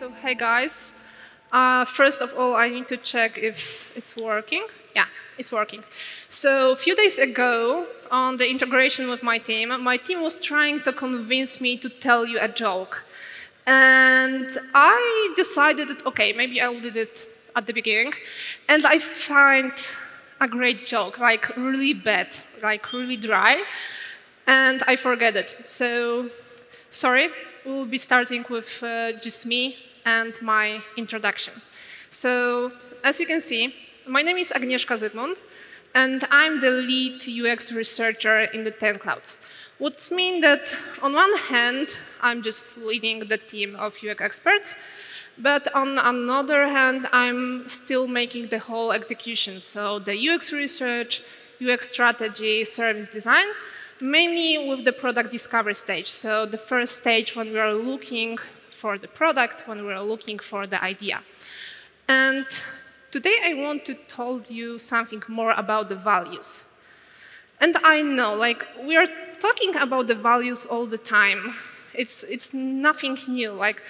So hey guys. First of all, I need to check if it's working. Yeah, it's working. So a few days ago, on the integration with my team was trying to convince me to tell you a joke. And I decided that, OK, maybe I'll do it at the beginning. And I find a great joke, like really bad, like really dry. And I forget it. So sorry, we'll be starting with just me and my introduction. So as you can see, my name is Agnieszka Zygmunt, and I'm the lead UX researcher in the 10 Clouds. What means that on one hand, I'm just leading the team of UX experts, but on another hand, I'm still making the whole execution. So the UX research, UX strategy, service design, mainly with the product discovery stage. So the first stage when we are looking for the product, when we are looking for the idea. And today I want to tell you something more about the values. And I know, like, we are talking about the values all the time. It's nothing new. Like,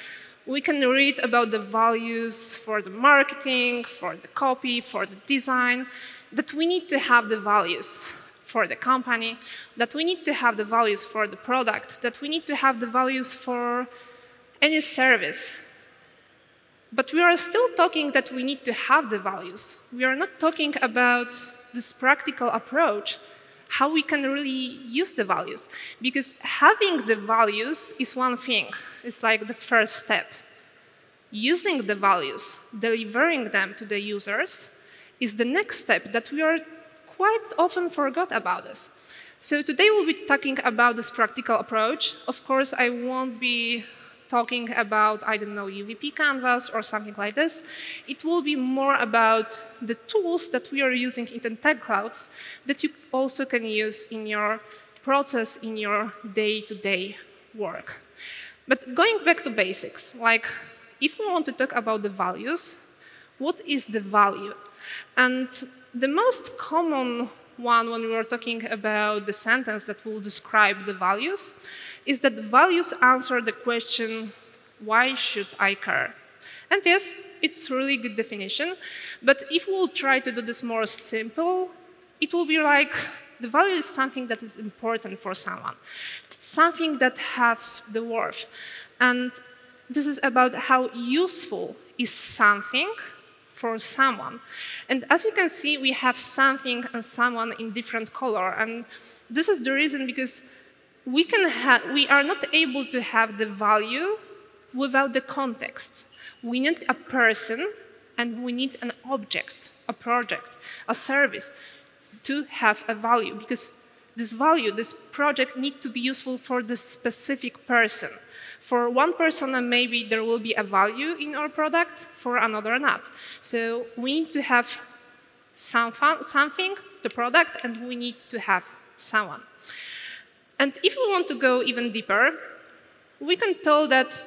we can read about the values for the marketing, for the copy, for the design, that we need to have the values for the company, that we need to have the values for the product, that we need to have the values for any service. But we are still talking that we need to have the values. We are not talking about this practical approach, how we can really use the values. Because having the values is one thing. It's like the first step. Using the values, delivering them to the users, is the next step that we are quite often forgot about this. So today we'll be talking about this practical approach. Of course, I won't be talking about, I don't know, UVP canvas or something like this. It will be more about the tools that we are using in the 10 Clouds that you also can use in your process, in your day-to-day work. But going back to basics, like if we want to talk about the values, what is the value? And the most common one when we are talking about the sentence that will describe the values is that values answer the question, why should I care? And yes, it's a really good definition. But if we'll try to do this more simple, it will be like the value is something that is important for someone. It's something that has the worth. And this is about how useful is something for someone. And as you can see, we have something and someone in different color. And this is the reason because we are not able to have the value without the context. We need a person, and we need an object, a project, a service to have a value. Because this value, this project needs to be useful for the specific person. For one person, maybe there will be a value in our product, for another not. So we need to have something, the product, and we need to have someone. And if we want to go even deeper, we can tell that,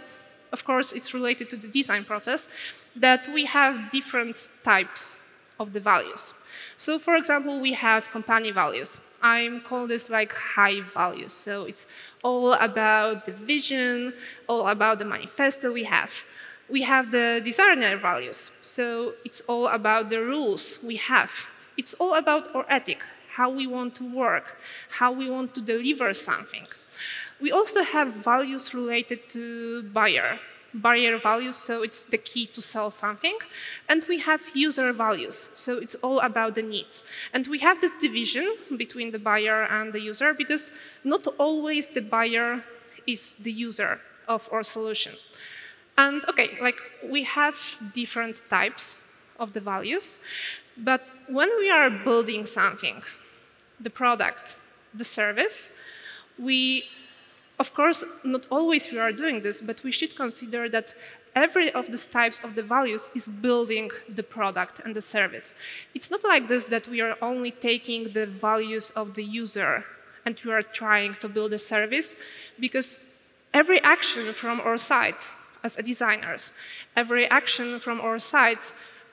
of course, it's related to the design process, that we have different types of the values. So for example, we have company values. I call this like high values. So it's all about the vision, all about the manifesto we have. We have the designer values. So it's all about the rules we have. It's all about our ethic, how we want to work, how we want to deliver something. We also have values related to buyer values, so it's the key to sell something. And we have user values, so it's all about the needs. And we have this division between the buyer and the user because not always the buyer is the user of our solution. And OK, like we have different types of the values, but when we are building something, the product, the service, of course, not always we are doing this, but we should consider that every of these types of the values is building the product and the service. It's not like this that we are only taking the values of the user and we are trying to build a service, because every action from our side as designers, every action from our side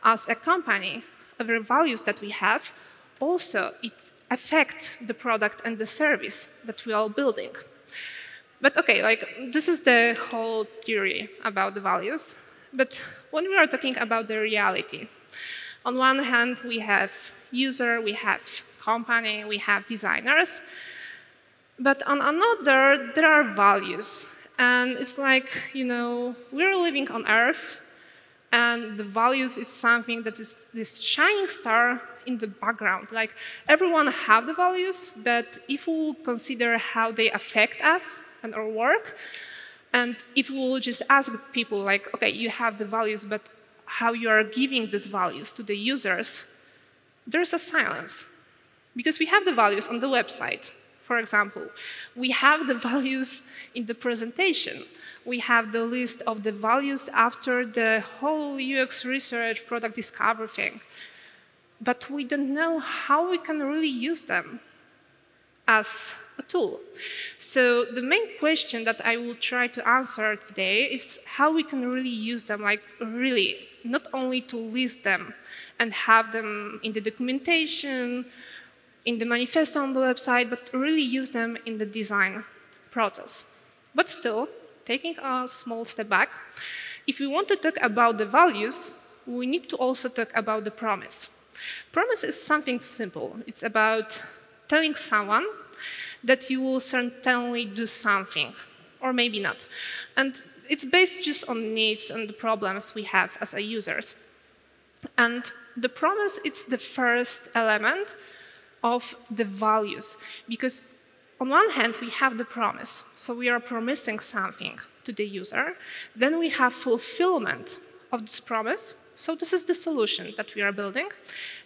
as a company, every values that we have, also it affect the product and the service that we are building. But OK, like this is the whole theory about the values. But when we are talking about the reality, on one hand, we have user, we have company, we have designers. But on another, there are values. And it's like, we're living on Earth, and the values is something that is this shining star in the background. Like, everyone have the values, but if we will consider how they affect us and our work, and if we will just ask people, like, OK, you have the values, but how you are giving these values to the users, there's a silence. Because we have the values on the website, for example. We have the values in the presentation. We have the list of the values after the whole UX research, product discovery thing. But we don't know how we can really use them as a tool. So the main question that I will try to answer today is how we can really use them, like really, not only to list them and have them in the documentation, in the manifesto on the website, but really use them in the design process. But still, taking a small step back, if we want to talk about the values, we need to also talk about the promise. Promise is something simple. It's about telling someone that you will certainly do something, or maybe not. And it's based just on needs and the problems we have as users. And the promise is the first element of the values. Because on one hand, we have the promise. So we are promising something to the user. Then we have fulfillment of this promise. So this is the solution that we are building.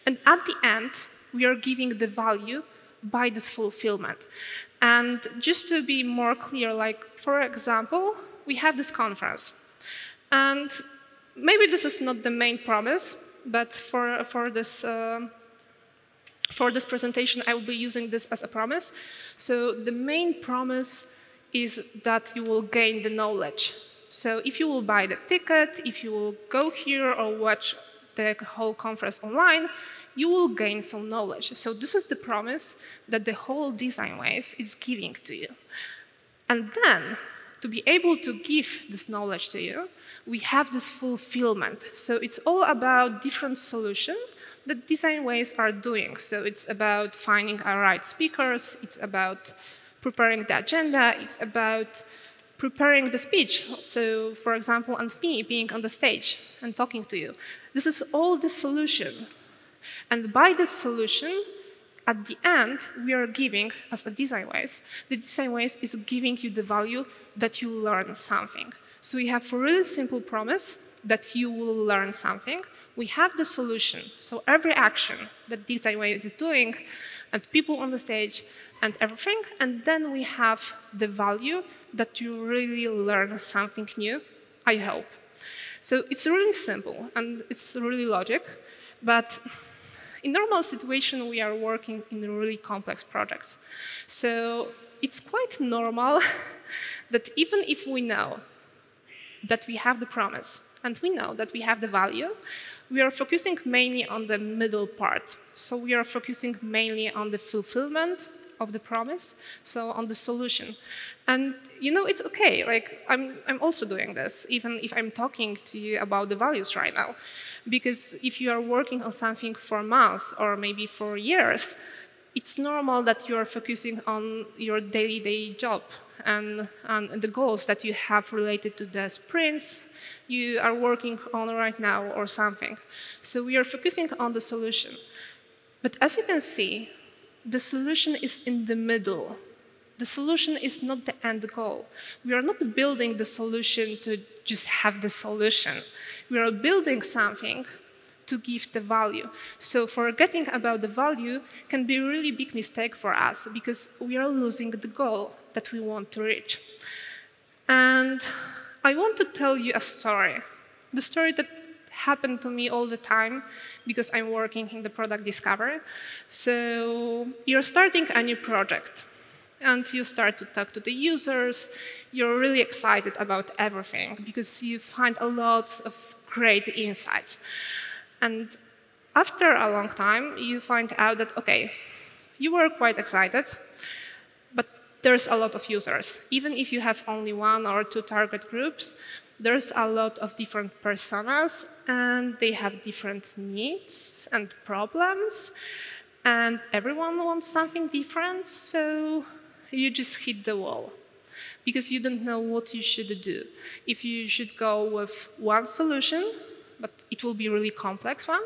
And at the end, we are giving the value by this fulfillment. And just to be more clear, like, for example, we have this conference. And maybe this is not the main promise, but for this presentation, I will be using this as a promise. So the main promise is that you will gain the knowledge. So if you will buy the ticket, if you will go here or watch the whole conference online, you will gain some knowledge. So this is the promise that the whole design ways is giving to you. And then, to be able to give this knowledge to you, we have this fulfillment. So it's all about different solutions that design ways are doing. So it's about finding our right speakers. It's about preparing the agenda. It's about preparing the speech. So, for example, and me being on the stage and talking to you. This is all the solution. And by this solution, at the end, we are giving, as a design ways, the design ways is giving you the value that you learn something. So we have a really simple promise that you will learn something. We have the solution. So every action that design ways is doing, and people on the stage, and everything. And then we have the value that you really learn something new, I hope. So it's really simple, and it's really logic. But in normal situation, we are working in really complex projects. So it's quite normal that even if we know that we have the promise, and we know that we have the value, we are focusing mainly on the middle part. So we are focusing mainly on the fulfillment of the promise, so on the solution. And it's OK. Like, I'm also doing this, even if I'm talking to you about the values right now. Because if you are working on something for months or maybe for years, it's normal that you are focusing on your daily job and the goals that you have related to the sprints you are working on right now or something. So we are focusing on the solution. But as you can see, the solution is in the middle. The solution is not the end goal. We are not building the solution to just have the solution. We are building something to give the value. So forgetting about the value can be a really big mistake for us because we are losing the goal that we want to reach. And I want to tell you a story. The story that happened to me all the time because I'm working in the product discovery. So you're starting a new project. And you start to talk to the users. You're really excited about everything because you find a lot of great insights. And after a long time, you find out that, OK, you were quite excited, but there's a lot of users. Even if you have only 1 or 2 target groups, there's a lot of different personas, and they have different needs and problems, and everyone wants something different, so you just hit the wall because you don't know what you should do. If you should go with one solution, but it will be a really complex one,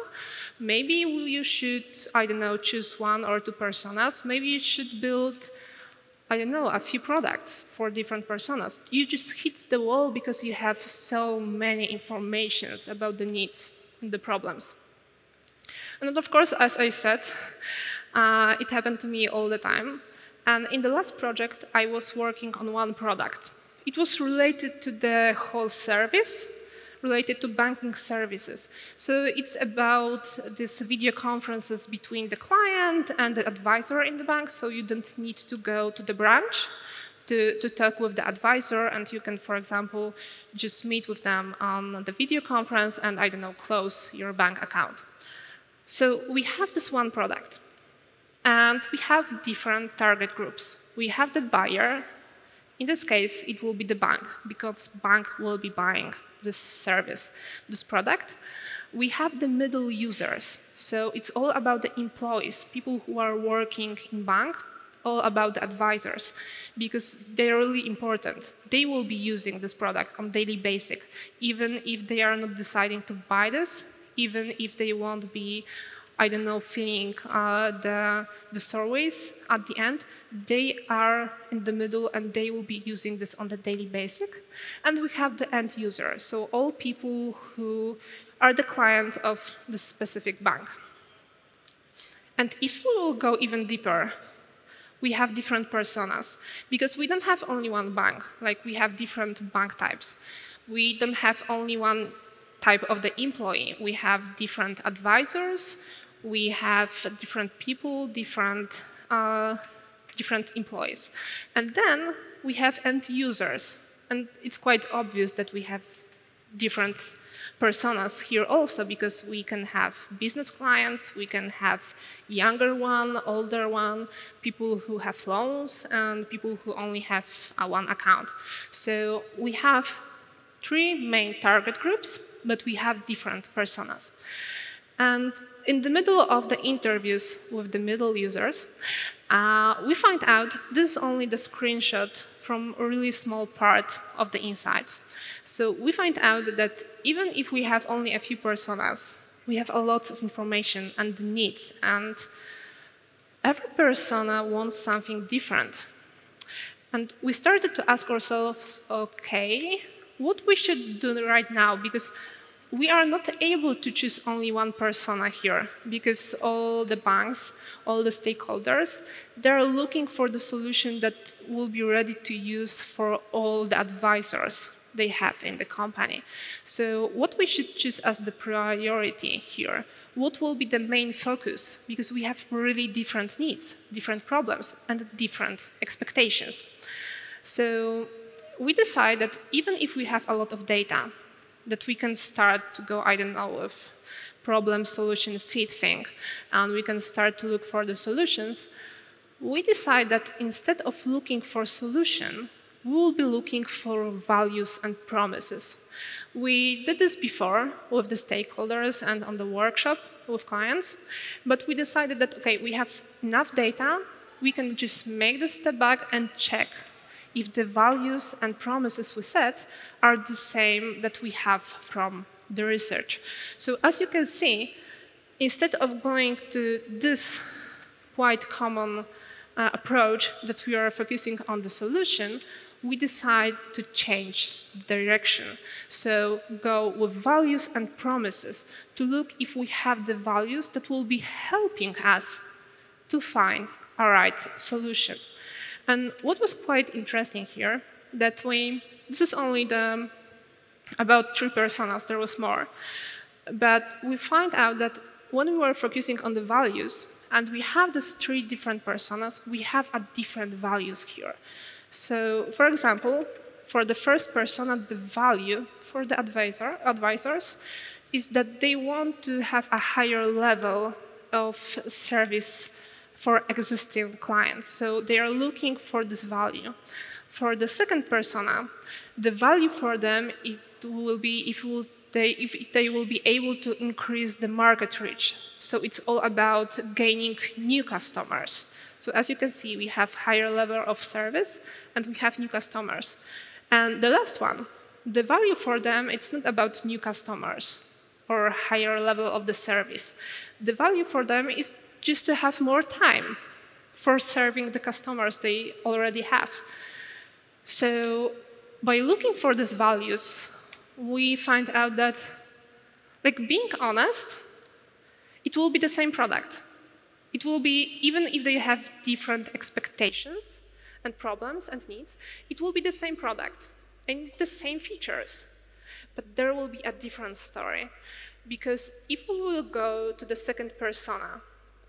maybe you should, I don't know, choose 1 or 2 personas. Maybe you should build, I don't know, a few products for different personas. You just hit the wall because you have so many informations about the needs and the problems. And of course, as I said, it happened to me all the time. And in the last project, I was working on one product. It was related to the whole service, related to banking services. So it's about these video conferences between the client and the advisor in the bank, so you don't need to go to the branch to talk with the advisor, and you can, for example, just meet with them on the video conference and, I don't know, close your bank account. So we have this one product, and we have different target groups. We have the buyer. In this case, it will be the bank, because bank will be buying this service, this product. We have the middle users. So it's all about the employees, people who are working in bank, all about the advisors, because they're really important. They will be using this product on daily basis, even if they are not deciding to buy this, even if they won't be, I don't know, filling the surveys at the end. They are in the middle, and they will be using this on the daily basis. And we have the end user, so all people who are the client of the specific bank. And if we will go even deeper, we have different personas, because we don't have only one bank. Like, we have different bank types. We don't have only one type of the employee. We have different advisors. We have different people, different employees. And then we have end users. And it's quite obvious that we have different personas here also, because we can have business clients, we can have younger one, older one, people who have loans, and people who only have one account. So we have 3 main target groups, but we have different personas. And in the middle of the interviews with the middle users, we find out this is only the screenshot from a really small part of the insights. So we find out that even if we have only a few personas, we have a lot of information and needs, and every persona wants something different. And we started to ask ourselves, okay, what we should do right now, because we are not able to choose only one persona here, because all the banks, all the stakeholders, they're looking for the solution that will be ready to use for all the advisors they have in the company. So what we should choose as the priority here? What will be the main focus? Because we have really different needs, different problems, and different expectations. So we decide that even if we have a lot of data, that we can start to go, I don't know, with problem, solution, fit thing, and we can start to look for the solutions, we decide that instead of looking for solution, we will be looking for values and promises. We did this before with the stakeholders and on the workshop with clients, but we decided that, okay, we have enough data, we can just make the step back and check if the values and promises we set are the same that we have from the research. So as you can see, instead of going to this quite common approach that we are focusing on the solution, we decide to change direction. So go with values and promises to look if we have the values that will be helping us to find a right solution. And what was quite interesting here, that this is only about 3 personas, there was more, but we find out that when we were focusing on the values, and we have these 3 different personas, we have different values here. So, for example, for the first persona, the value for the advisors is that they want to have a higher level of service for existing clients. So they are looking for this value. For the second persona, the value for them it will be if they will be able to increase the market reach. So it's all about gaining new customers. So as you can see, we have higher level of service, and we have new customers. And the last one, the value for them, it's not about new customers or higher level of the service. The value for them is just to have more time for serving the customers they already have. So by looking for these values, we find out that, like, being honest, it will be the same product. It will be, even if they have different expectations and problems and needs, it will be the same product and the same features. But there will be a different story. Because if we will go to the second persona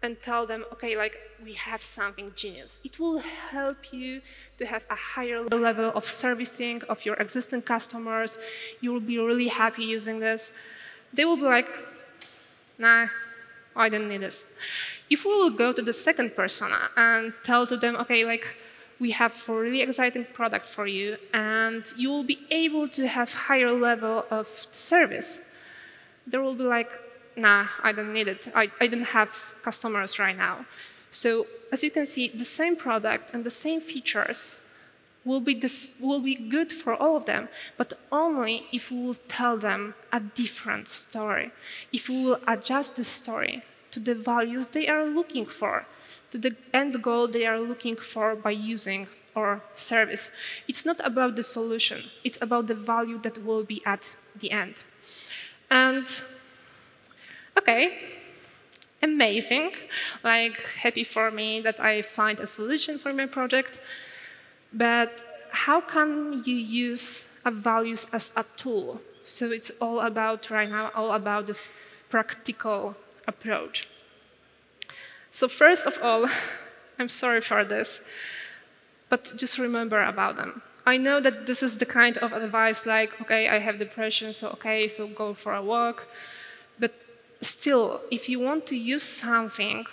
and tell them, OK, like, we have something genius, it will help you to have a higher level of servicing of your existing customers. You will be really happy using this. They will be like, nah, I don't need this. If we will go to the second persona and tell to them, OK, like, we have a really exciting product for you, and you will be able to have higher level of service, they will be like, nah, I don't need it. I don't have customers right now. So as you can see, the same product and the same features will be good for all of them, but only if we will tell them a different story, if we will adjust the story to the values they are looking for, to the end goal they are looking for by using our service. It's not about the solution. It's about the value that will be at the end. And OK, amazing. Like, happy for me that I find a solution for my project. But how can you use values as a tool? So it's all about, right now, all about this practical approach. So first of all, I'm sorry for this, but just remember about them. I know that this is the kind of advice like, OK, I have depression, so OK, so go for a walk. But still, if you want to use something,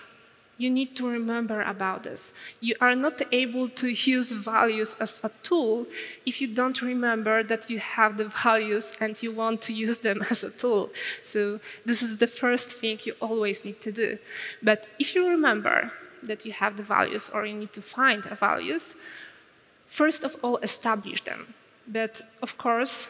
you need to remember about this. You are not able to use values as a tool if you don't remember that you have the values and you want to use them as a tool. So this is the first thing you always need to do. But if you remember that you have the values or you need to find the values, first of all, establish them. But of course,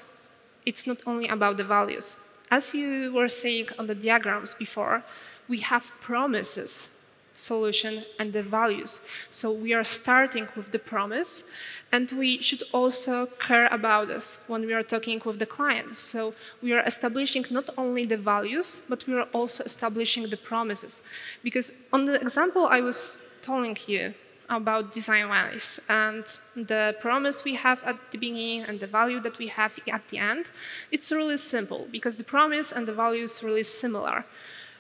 it's not only about the values. As you were saying on the diagrams before, we have promises, solution, and the values. So we are starting with the promise, and we should also care about this when we are talking with the client. So we are establishing not only the values, but we are also establishing the promises. Because on the example I was telling you about design-wise, and the promise we have at the beginning and the value that we have at the end, it's really simple, because the promise and the value is really similar.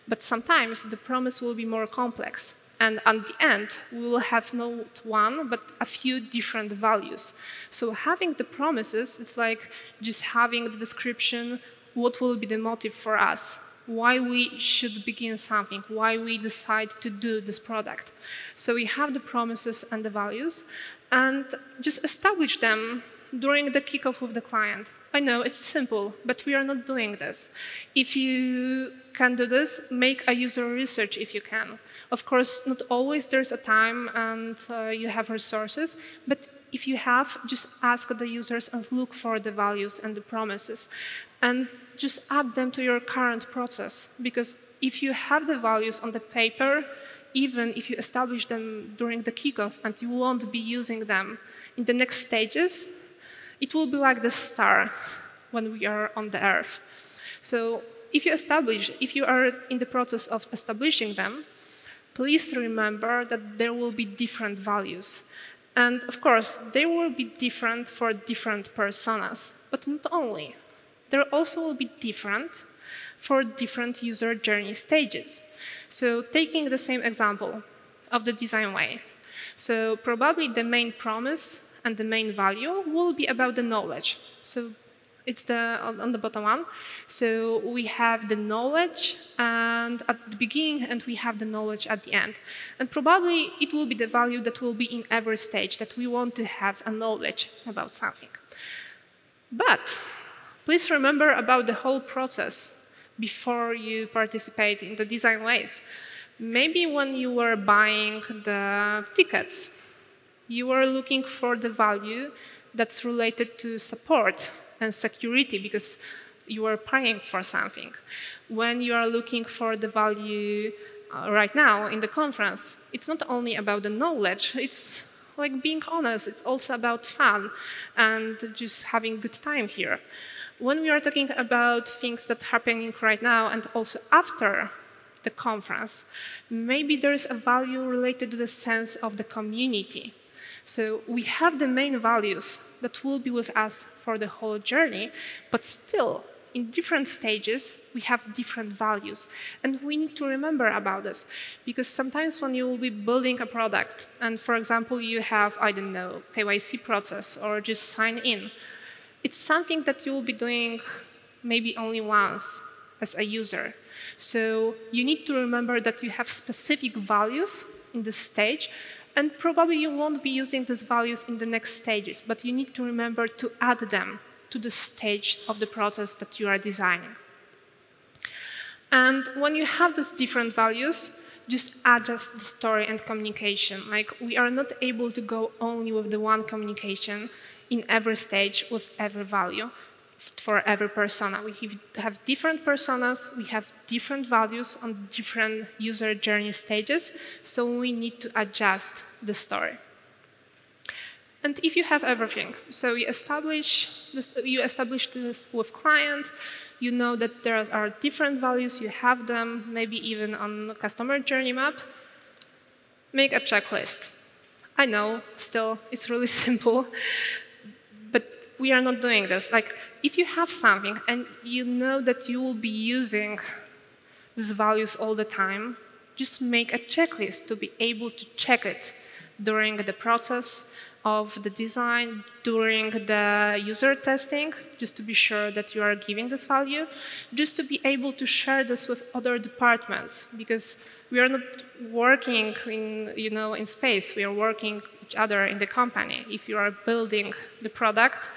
But sometimes the promise will be more complex. And at the end, we will have not one, but a few different values. So having the promises, it's like just having the description, what will be the motive for us, why we should begin something, why we decide to do this product. So we have the promises and the values, and just establish them during the kickoff with the client. I know it's simple, but we are not doing this. If you can do this, make a user research if you can. Of course, not always there's a time and you have resources, but if you have, just ask the users and look for the values and the promises. And just add them to your current process. Because if you have the values on the paper, even if you establish them during the kickoff and you won't be using them in the next stages, it will be like the star when we are on the Earth. So if you are in the process of establishing them, please remember that there will be different values. And of course, they will be different for different personas. But not only. There also will be different for different user journey stages. So taking the same example of the design way. So probably the main promise and the main value will be about the knowledge. So It's on the bottom one. So we have the knowledge and at the beginning, and we have the knowledge at the end. And probably it will be the value that will be in every stage, that we want to have a knowledge about something. But please remember about the whole process before you participate in the design phase. Maybe when you were buying the tickets, you were looking for the value that's related to support and security because you are paying for something. When you are looking for the value right now in the conference, it's not only about the knowledge, it's like being honest, it's also about fun and just having good time here. When we are talking about things that are happening right now and also after the conference, maybe there is a value related to the sense of the community. So we have the main values that will be with us for the whole journey, but still, in different stages, we have different values. And we need to remember about this, because sometimes when you will be building a product, and for example, you have, I don't know, KYC process, or just sign in, it's something that you will be doing maybe only once as a user. So you need to remember that you have specific values in this stage, and probably you won't be using these values in the next stages, but you need to remember to add them to the stage of the process that you are designing. And when you have these different values, just adjust the story and communication. Like, we are not able to go only with the one communication in every stage with every value for every persona. We have different personas, we have different values on different user journey stages, so we need to adjust the story. And if you have everything, so you establish this with client, you know that there are different values, you have them, maybe even on the customer journey map, make a checklist. I know, still, it's really simple, but we are not doing this. Like, if you have something and you know that you will be using these values all the time, just make a checklist to be able to check it during the process of the design, during the user testing, just to be sure that you are giving this value, just to be able to share this with other departments, because we are not working in space, we are working each other in the company. If you are building the product,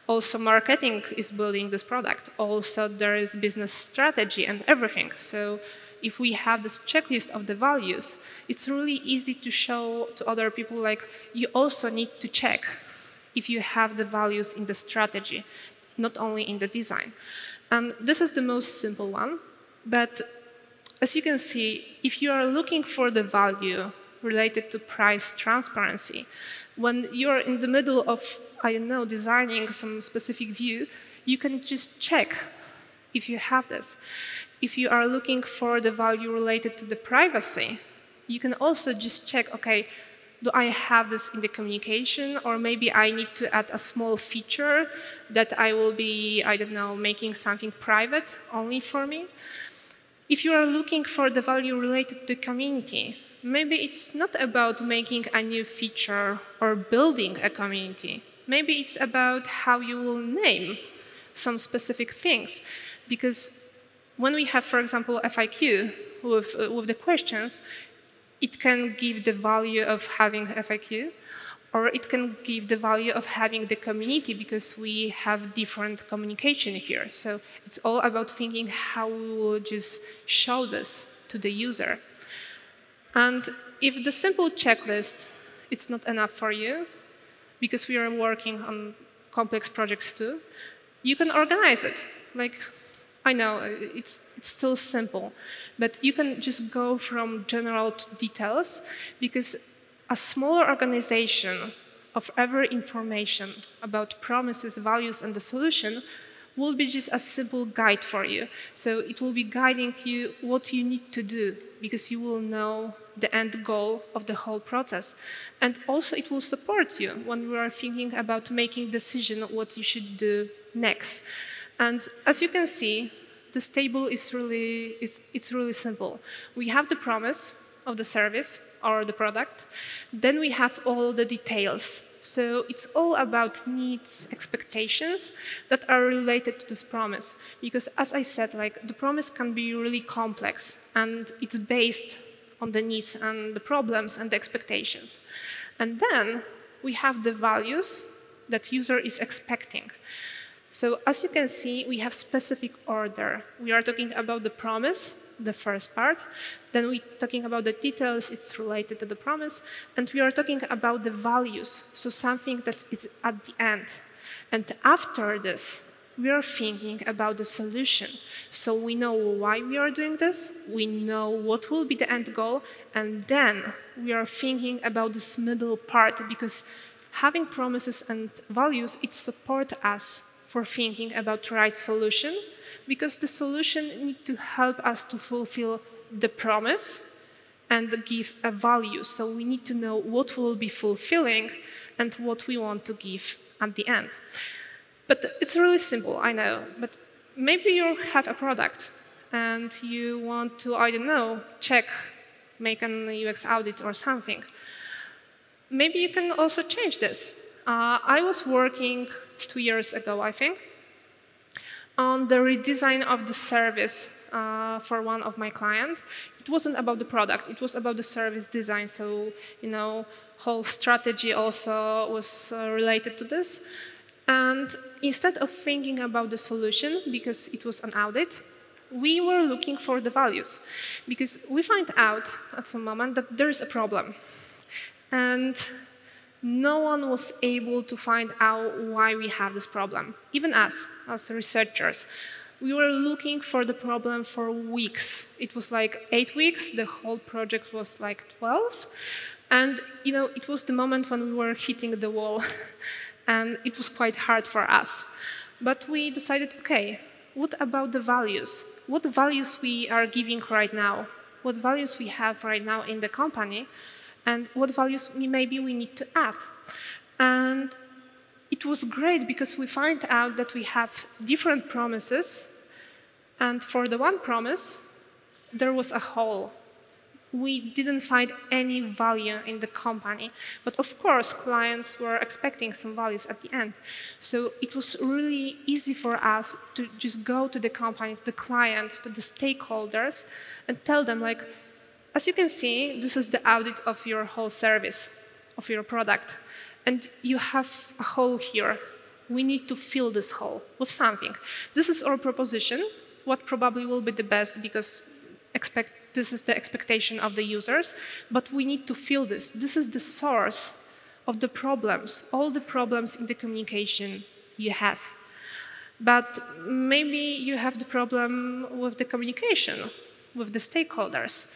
also marketing is building this product. Also, there is business strategy and everything. So if we have this checklist of the values, it's really easy to show to other people, like, you also need to check if you have the values in the strategy, not only in the design. And this is the most simple one. But as you can see, if you are looking for the value related to price transparency, when you're in the middle of, I don't know, designing some specific view, you can just check if you have this. If you are looking for the value related to the privacy, you can also just check, okay, do I have this in the communication, or maybe I need to add a small feature that I will be, I don't know, making something private only for me. If you are looking for the value related to community, maybe it's not about making a new feature or building a community. Maybe it's about how you will name some specific things. Because when we have, for example, FAQ with the questions, it can give the value of having FAQ, or it can give the value of having the community, because we have different communication here. So it's all about thinking how we will just show this to the user. And if the simple checklist it's not enough for you, because we are working on complex projects too, you can organize it. Like, I know it's still simple, but you can just go from general to details, because a smaller organization of every information about promises, values, and the solution will be just a simple guide for you. So it will be guiding you what you need to do, because you will know the end goal of the whole process. And also it will support you when we are thinking about making decision what you should do next. And as you can see, this table is really simple. We have the promise of the service or the product. Then we have all the details. So it's all about needs, expectations that are related to this promise. Because as I said, like, the promise can be really complex, and it's based on the needs and the problems and the expectations. And then we have the values that user is expecting. So as you can see, we have specific order. We are talking about the promise, the first part. Then we're talking about the details, it's related to the promise. And we are talking about the values, so something that is at the end. And after this, we are thinking about the solution. So we know why we are doing this, we know what will be the end goal, and then we are thinking about this middle part, because having promises and values, it supports us for thinking about the right solution, because the solution needs to help us to fulfill the promise and give a value. So we need to know what will be fulfilling and what we want to give at the end. But it's really simple, I know. But maybe you have a product and you want to, I don't know, check, make an UX audit or something. Maybe you can also change this. I was working 2 years ago, I think, on the redesign of the service for one of my clients. It wasn't about the product, it was about the service design. So, whole strategy also was related to this. And instead of thinking about the solution, because it was an audit, we were looking for the values. Because we find out at some moment that there is a problem. And no one was able to find out why we have this problem. Even us, as researchers. We were looking for the problem for weeks. It was like 8 weeks. The whole project was like 12. And it was the moment when we were hitting the wall. And it was quite hard for us. But we decided, OK, what about the values? What values we are giving right now? What values we have right now in the company? And what values maybe we need to add? And it was great because we find out that we have different promises. And for the one promise, there was a hole. We didn't find any value in the company. But of course, clients were expecting some values at the end. So it was really easy for us to just go to the company, to the client, to the stakeholders, and tell them, like, as you can see, this is the audit of your whole service, of your product. And you have a hole here. We need to fill this hole with something. This is our proposition, what probably will be the best, because this is the expectation of the users, but we need to fill this. This is the source of the problems, all the problems in the communication you have. But maybe you have the problem with the communication, with the stakeholders.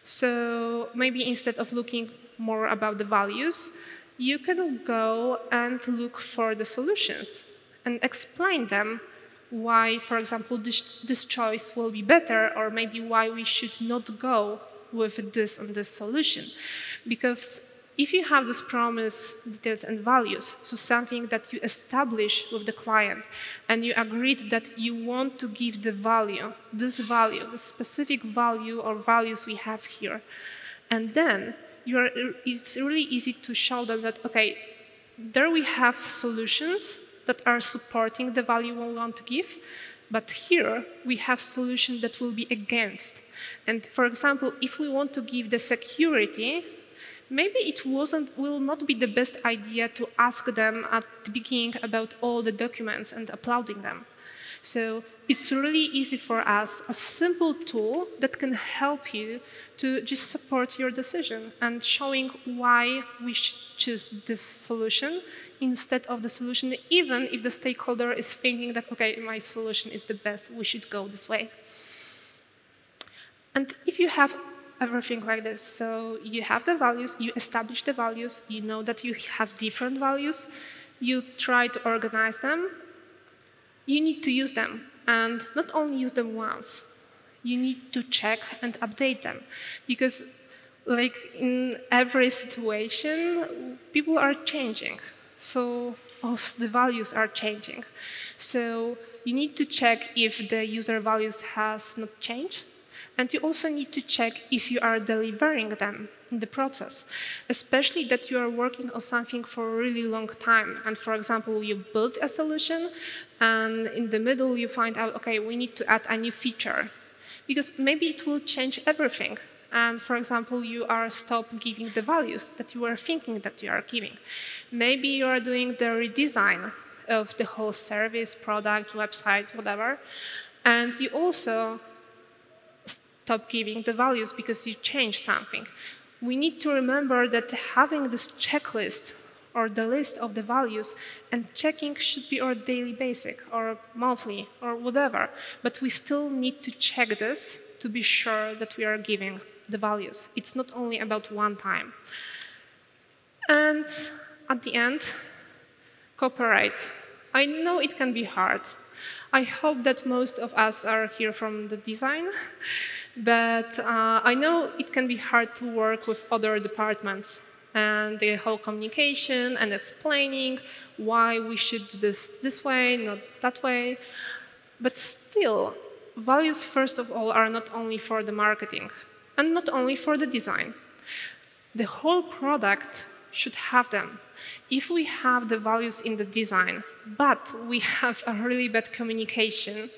So maybe instead of looking more about the values, you can go and look for the solutions and explain them why, for example, this choice will be better, or maybe why we should not go with this and this solution. Because if you have this promise, details, and values, so something that you establish with the client, and you agreed that you want to give the value, the specific value or values we have here, and then it's really easy to show them that, OK, there we have solutions that are supporting the value we want to give, but here we have solutions that will be against. And for example, if we want to give the security, maybe it will not be the best idea to ask them at the beginning about all the documents and uploading them. So it's really easy for us, a simple tool that can help you to just support your decision and showing why we should choose this solution instead of the solution, even if the stakeholder is thinking that, OK, my solution is the best, we should go this way. And if you have everything like this, so you have the values, you establish the values, you know that you have different values, you try to organize them, you need to use them, and not only use them once. You need to check and update them, because like in every situation, people are changing, so also the values are changing. So you need to check if the user values has not changed, And you also need to check if you are delivering them in the process, especially that you are working on something for a really long time. And for example, you build a solution, and in the middle you find out, OK, we need to add a new feature, because maybe it will change everything. And for example, you are stop giving the values that you were thinking that you are giving. Maybe you are doing the redesign of the whole service, product, website, whatever, and you also stop giving the values because you change something. We need to remember that having this checklist or the list of the values and checking should be our daily basic or monthly or whatever, but we still need to check this to be sure that we are giving the values. It's not only about one time. And at the end, cooperate. I know it can be hard. I hope that most of us are here from the design, but I know it can be hard to work with other departments and the whole communication and explaining why we should do this way, not that way. But still, values, first of all, are not only for the marketing and not only for the design. The whole product should have them. If we have the values in the design, but we have a really bad communication,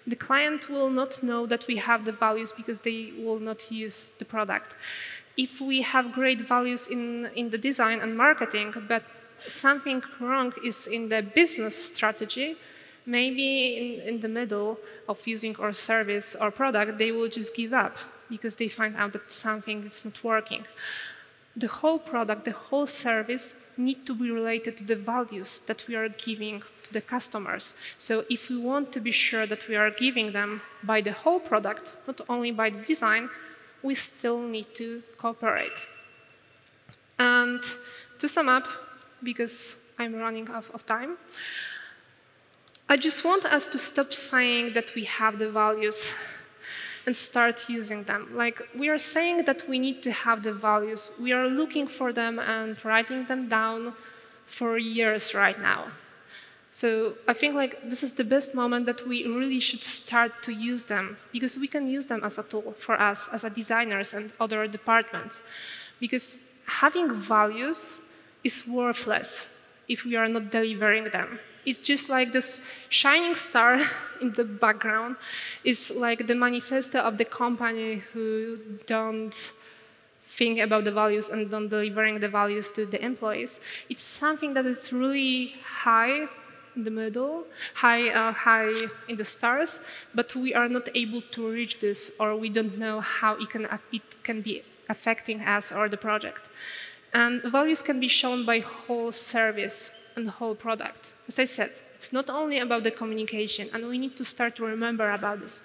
the client will not know that we have the values because they will not use the product. If we have great values in the design and marketing, but something wrong is in the business strategy, maybe in the middle of using our service or product, they will just give up because they find out that something is not working. The whole product, the whole service need to be related to the values that we are giving to the customers. So if we want to be sure that we are giving them by the whole product, not only by the design, we still need to cooperate. And to sum up, because I'm running out of time, I just want us to stop saying that we have the values and start using them. Like, we are saying that we need to have the values. We are looking for them and writing them down for years right now. So I think like this is the best moment that we really should start to use them, because we can use them as a tool for us as a designers and other departments. Because having values is worthless if we are not delivering them. It's just like this shining star in the background is like the manifesto of the company who don't think about the values and don't delivering the values to the employees. It's something that is really high in the middle, high in the stars, but we are not able to reach this, or we don't know how it can be affecting us or the project. And values can be shown by whole service and the whole product. As I said, it's not only about the communication, and we need to start to remember about this.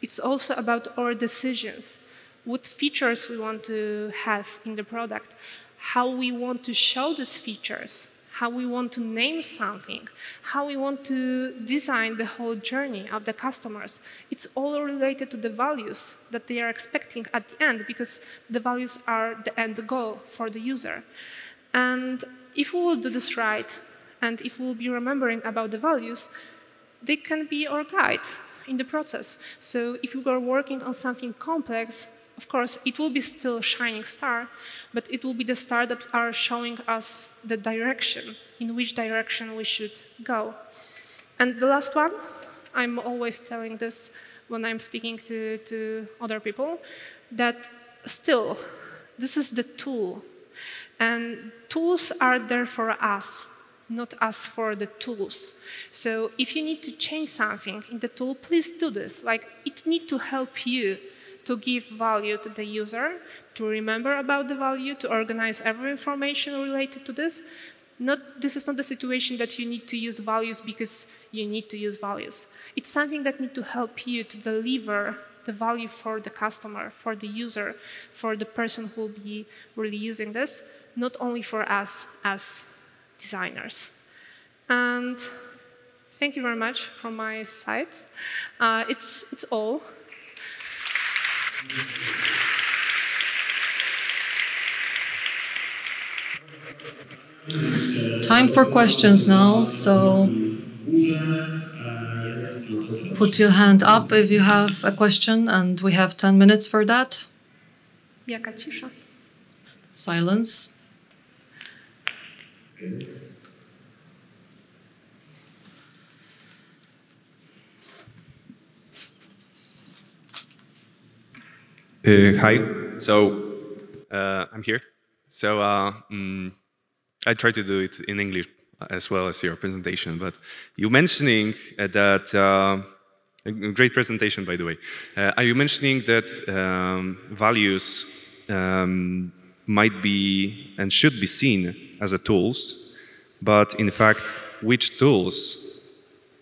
It's also about our decisions, what features we want to have in the product, how we want to show these features, how we want to name something, how we want to design the whole journey of the customers. It's all related to the values that they are expecting at the end, because the values are the end goal for the user. And if we will do this right, and if we will be remembering about the values, they can be our guide in the process. So if we are working on something complex, of course, it will be still a shining star, but it will be the star that are showing us the direction, in which direction we should go. And the last one, I'm always telling this when I'm speaking to other people, that still, this is the tool. And tools are there for us, not us for the tools. So if you need to change something in the tool, please do this. Like, it needs to help you to give value to the user, to remember about the value, to organize every information related to this. This is not the situation that you need to use values because you need to use values. It's something that needs to help you to deliver the value for the customer, for the user, for the person who will be really using this, not only for us as designers. And thank you very much from my side. It's all. Time for questions now, so put your hand up if you have a question, and we have 10 minutes for that. Jaka cisza. Silence. Hi. So I'm here. So I try to do it in English as well as your presentation. But you mentioning that a great presentation, by the way. Are you mentioning that values might be and should be seen as a tools, but in fact, which tools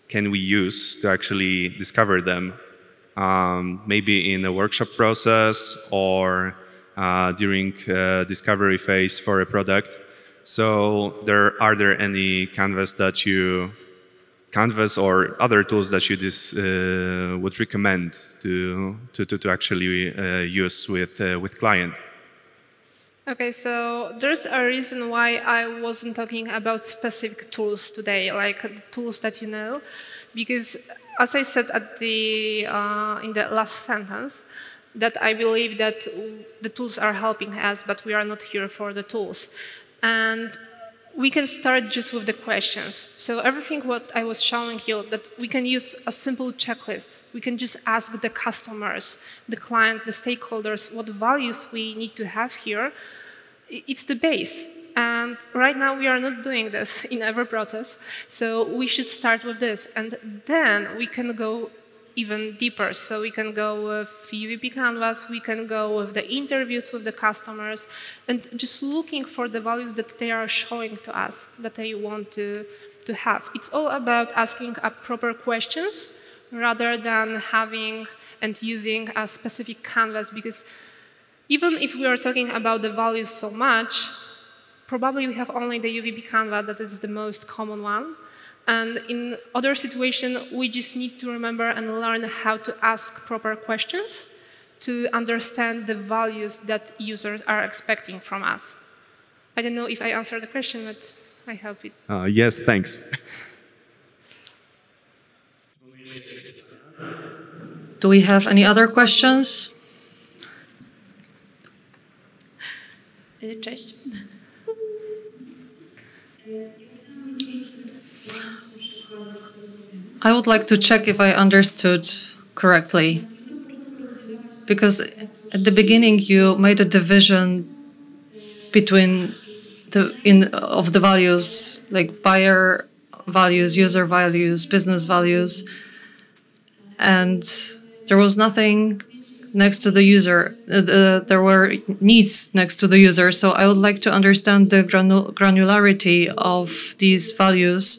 can we use to actually discover them? Maybe in a workshop process or during discovery phase for a product. So are there any canvas or other tools that you would recommend to actually use with client? Okay, so there's a reason why I wasn't talking about specific tools today, like the tools that you know, because as I said at in the last sentence, that I believe that the tools are helping us, but we are not here for the tools. And we can start just with the questions. So everything what I was showing you, that we can use a simple checklist. We can just ask the customers, the client, the stakeholders, what values we need to have here. It's the base. And right now we are not doing this in every process. So we should start with this. And then we can go even deeper. So we can go with UVP Canvas, we can go with the interviews with the customers, and just looking for the values that they are showing to us, that they want to have. It's all about asking proper questions rather than having and using a specific canvas, because even if we are talking about the values so much, probably we have only the UVP Canvas that is the most common one. And in other situations, we just need to remember and learn how to ask proper questions to understand the values that users are expecting from us. I don't know if I answered the question, but I hope it. Yes, thanks. Do we have any other questions? Cześć. I would like to check if I understood correctly. Because at the beginning you made a division between of the values, like buyer values, user values, business values, and there was nothing next to the user. There were needs next to the user. So I would like to understand the granularity of these values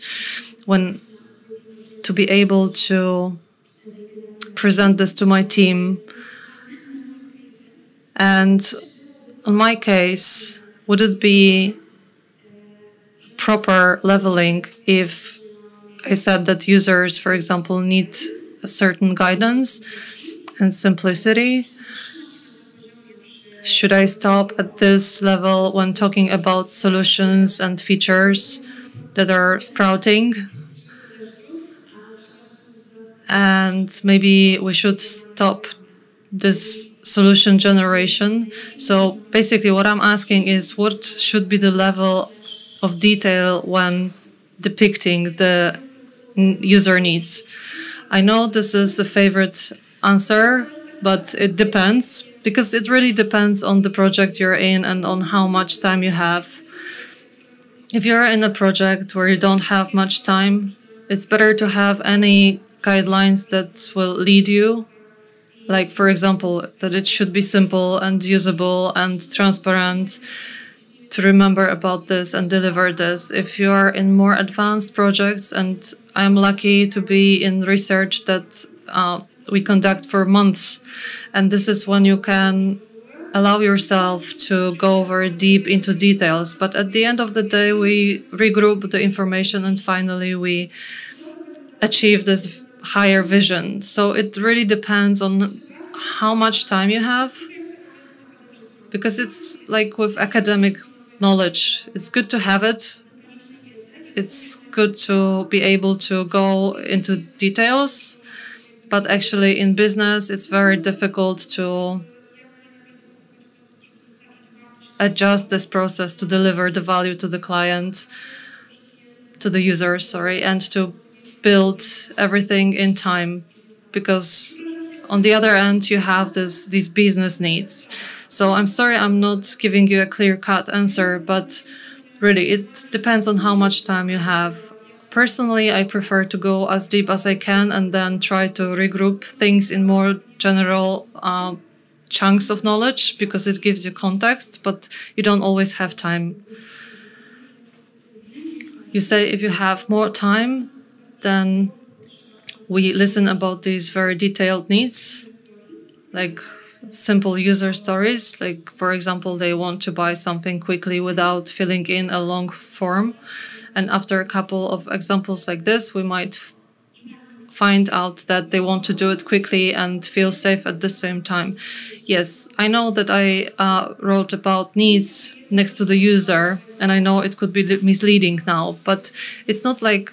to be able to present this to my team. And in my case, would it be proper leveling if I said that users, for example, need a certain guidance and simplicity? Should I stop at this level when talking about solutions and features that are sprouting? And maybe we should stop this solution generation. So basically what I'm asking is, what should be the level of detail when depicting the user needs? I know this is a favorite answer, but it depends, because it really depends on the project you're in and on how much time you have. If you're in a project where you don't have much time, it's better to have any guidelines that will lead you. Like, for example, that it should be simple and usable and transparent, to remember about this and deliver this. If you are in more advanced projects, and I'm lucky to be in research that we conduct for months, and this is when you can allow yourself to go very deep into details. But at the end of the day, we regroup the information and finally we achieve this higher vision. So it really depends on how much time you have, because it's like with academic knowledge. It's good to have it. It's good to be able to go into details, But actually in business, it's very difficult to adjust this process to deliver the value to the client, to the user, sorry, and to build everything in time, because on the other end you have these business needs. So I'm sorry I'm not giving you a clear-cut answer, but really it depends on how much time you have. Personally, I prefer to go as deep as I can and then try to regroup things in more general chunks of knowledge, because it gives you context, but you don't always have time. You say if you have more time, then we listen about these very detailed needs, like simple user stories. Like, for example, they want to buy something quickly without filling in a long form. And after a couple of examples like this, we might find out that they want to do it quickly and feel safe at the same time. Yes, I know that I wrote about needs next to the user, and I know it could be misleading now, but it's not like...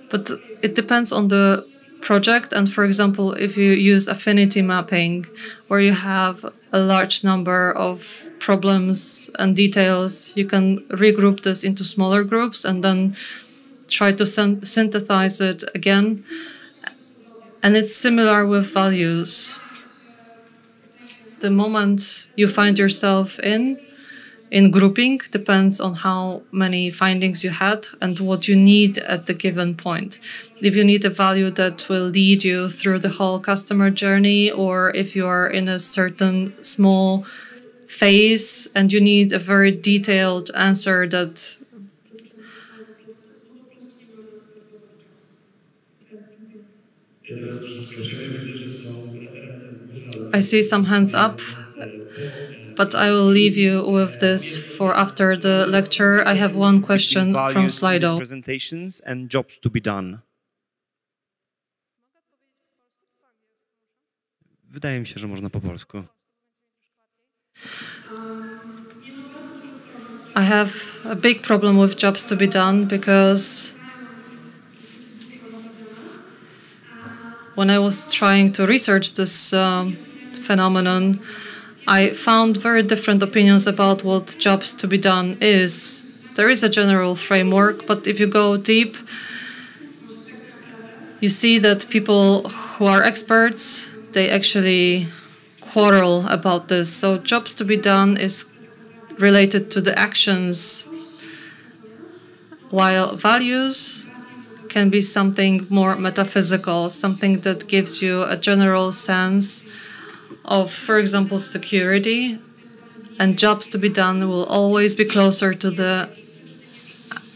But it depends on the project. And for example, if you use affinity mapping, where you have a large number of problems and details, you can regroup this into smaller groups and then try to synthesize it again. And it's similar with values. The moment you find yourself in grouping depends on how many findings you had and what you need at the given point. If you need a value that will lead you through the whole customer journey, or if you are in a certain small phase and you need a very detailed answer that... I see some hands up, but I will leave you with this for after the lecture. I have one question from Slido. Presentations and jobs to be done. Wydaje mi się, że można po polsku. I have a big problem with jobs to be done, because when I was trying to research this phenomenon, I found very different opinions about what jobs to be done is. There is a general framework, but if you go deep, you see that people who are experts, they actually quarrel about this. So jobs to be done is related to the actions, while values can be something more metaphysical, something that gives you a general sense of, for example, security. And jobs to be done will always be closer to the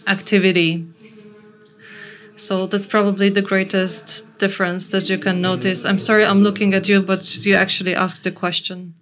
activity. So that's probably the greatest difference that you can notice. I'm sorry I'm looking at you, but you actually asked the question.